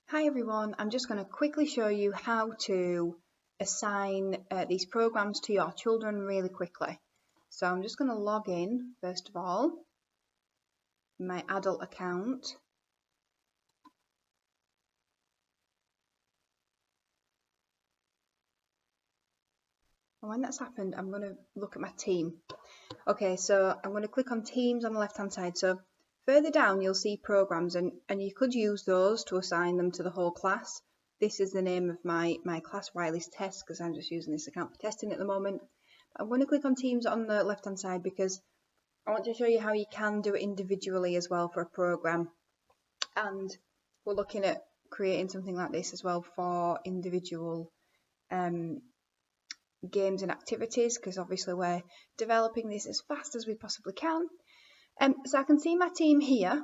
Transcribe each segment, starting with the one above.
Hi everyone, I'm just going to quickly show you how to assign these programs to your children really quickly. So I'm just going to log in first of all, my adult account. And when that's happened, I'm going to look at my team. Okay, so I'm going to click on Teams on the left hand side. So further down you'll see programs and you could use those to assign them to the whole class. This is the name of my class Wiley's Test because I'm just using this account for testing at the moment. I'm going to click on Teams on the left hand side because I want to show you how you can do it individually as well for a program, and we're looking at creating something like this as well for individual games and activities, because obviously we're developing this as fast as we possibly can. So I can see my team here.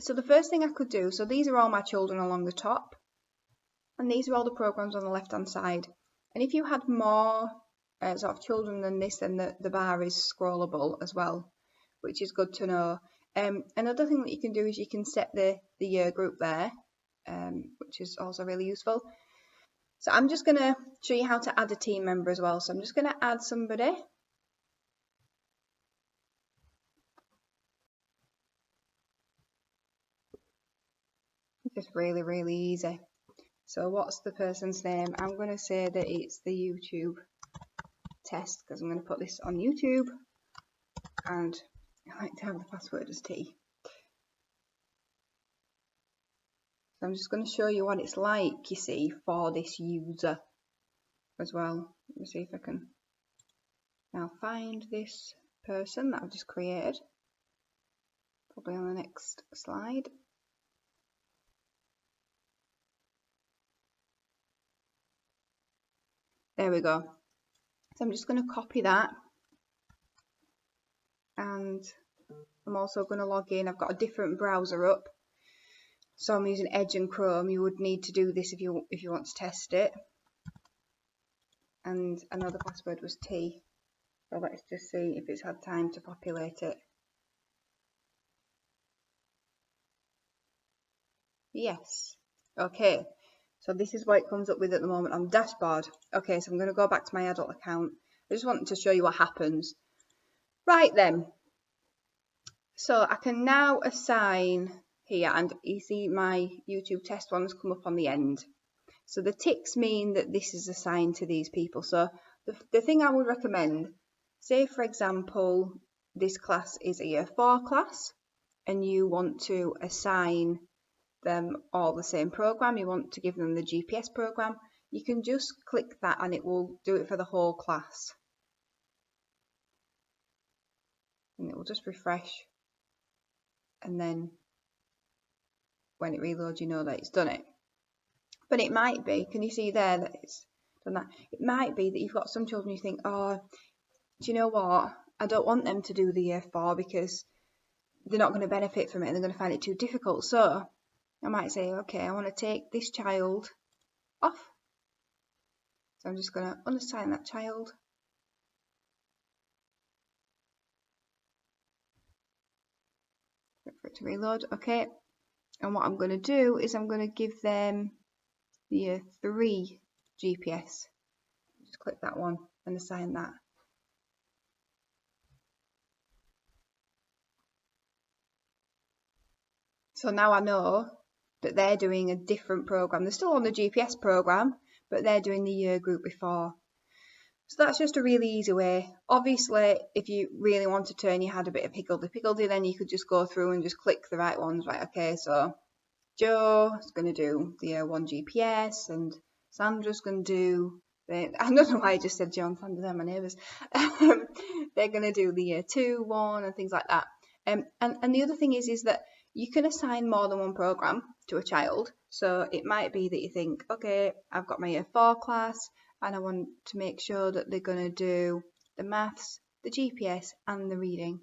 So the first thing I could do, so these are all my children along the top, and these are all the programs on the left hand side. And if you had more sort of children than this, then the bar is scrollable as well, which is good to know. Another thing that you can do is you can set the year group there, which is also really useful. So I'm just going to show you how to add a team member as well. So I'm just going to add somebody. Just really, really easy. So what's the person's name? I'm going to say that it's the YouTube test because I'm going to put this on YouTube, and I like to have the password as T. So I'm just going to show you what it's like, you see, for this user as well. Let me see if I can now find this person that I've just created. Probably on the next slide. There we go. So I'm just going to copy that, and I'm also going to log in. I've got a different browser up, so I'm using Edge and Chrome. You would need to do this if you want to test it. And I know the password was T, so let's just see if it's had time to populate it. Yes. Okay, so this is what it comes up with at the moment on dashboard. Okay, so I'm going to go back to my adult account. I just wanted to show you what happens. Right then, so I can now assign here, and you see my YouTube test ones come up on the end. So the ticks mean that this is assigned to these people. So the thing I would recommend, say for example, this class is a year 4 class and you want to assign them all the same program, you want to give them the GPS program, you can just click that and it will do it for the whole class. And it will just refresh, and then when it reloads you know that it's done it. But it might be, can you see there that it's done that? It might be that you've got some children you think, oh, do you know what? I don't want them to do the year 4 because they're not going to benefit from it and they're going to find it too difficult. So I might say, okay, I want to take this child off. So I'm just going to unassign that child. Wait for it to reload. Okay. And what I'm going to do is I'm going to give them the year 3 GPS. Just click that one and assign that. So now I know that they're doing a different program. They're still on the GPS program, but they're doing the year group before. So that's just a really easy way. Obviously, if you really want to turn your head a bit of higgledy-piggledy, then you could just go through and just click the right ones. Right, okay, so Joe is going to do the year 1 GPS, and Sandra's going to do, I don't know why I just said Joe and Sandra, they're my neighbours. They're going to do the year 2 one and things like that. And the other thing is that you can assign more than one program to a child. So it might be that you think, okay, I've got my year 4 class and I want to make sure that they're going to do the maths, the GPS and the reading.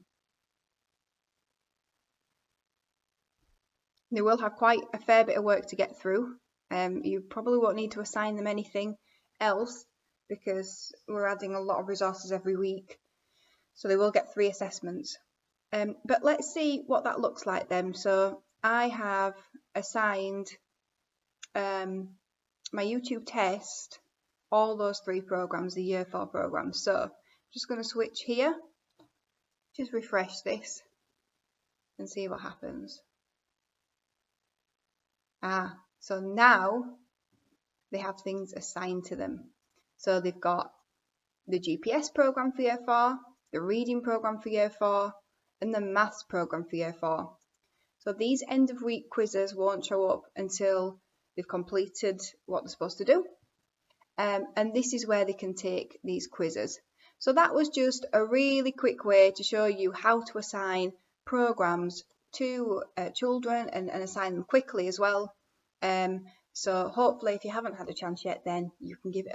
They will have quite a fair bit of work to get through. You probably won't need to assign them anything else because we're adding a lot of resources every week. So they will get 3 assessments. But let's see what that looks like then. So I have assigned my YouTube test, all those 3 programs, the Year 4 programs. So I'm just going to switch here, just refresh this and see what happens. So now they have things assigned to them. So they've got the GPS program for Year 4, the reading program for Year 4, and the maths program for Year 4. So these end of week quizzes won't show up until they've completed what they're supposed to do. And this is where they can take these quizzes. So that was just a really quick way to show you how to assign programs to children and assign them quickly as well. So hopefully if you haven't had a chance yet, then you can give it a